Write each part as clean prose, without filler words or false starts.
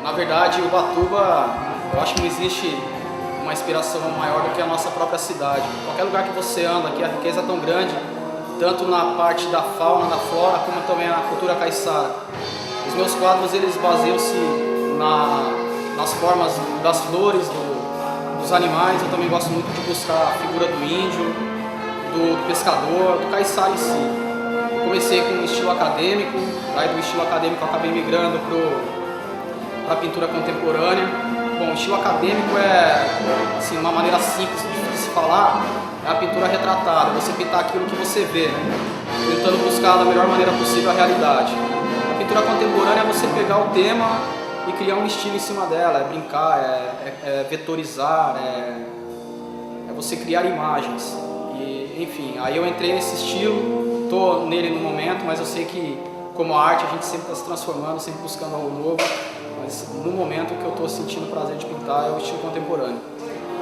Na verdade, Ubatuba, eu acho que não existe uma inspiração maior do que a nossa própria cidade. Qualquer lugar que você anda aqui, a riqueza é tão grande, tanto na parte da fauna, da flora, como também na cultura caiçara. Os meus quadros, eles baseiam-se nas formas das flores, dos animais. Eu também gosto muito de buscar a figura do índio, do pescador, do caiçara em si. Eu comecei com um estilo acadêmico, aí do estilo acadêmico eu acabei migrando para a pintura contemporânea. Bom, o estilo acadêmico é, assim, uma maneira simples de se falar, é a pintura retratada, você pintar aquilo que você vê, tentando buscar da melhor maneira possível a realidade. A pintura contemporânea é você pegar o tema e criar um estilo em cima dela, é brincar, é vetorizar, é você criar imagens. E, enfim, aí eu entrei nesse estilo, estou nele no momento, mas eu sei que como arte a gente sempre está se transformando, sempre buscando algo novo. Mas no momento o que eu estou sentindo prazer de pintar é o estilo contemporâneo.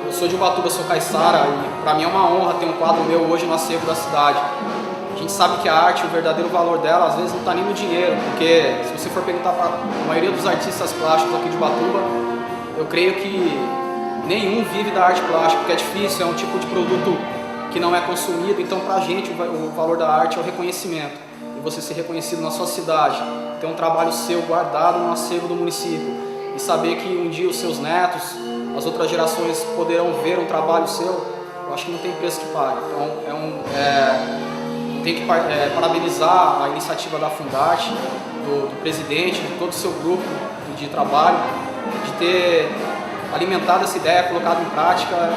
Eu sou de Ubatuba, sou caiçara e para mim é uma honra ter um quadro meu hoje no acervo da cidade. A gente sabe que a arte, o verdadeiro valor dela, às vezes não está nem no dinheiro, porque se você for perguntar para a maioria dos artistas plásticos aqui de Ubatuba, eu creio que nenhum vive da arte plástica, porque é difícil, é um tipo de produto que não é consumido, então para a gente o valor da arte é o reconhecimento. E você ser reconhecido na sua cidade, ter um trabalho seu guardado no acervo do município e saber que um dia os seus netos, as outras gerações poderão ver um trabalho seu, eu acho que não tem preço que pague. Então tem que parabenizar a iniciativa da Fundarte, do presidente, de todo o seu grupo de trabalho, de ter alimentado essa ideia, colocado em prática.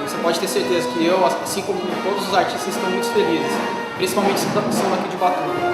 Você pode ter certeza que eu, assim como todos os artistas, estão muito felizes, principalmente sendo aqui de Ubatuba.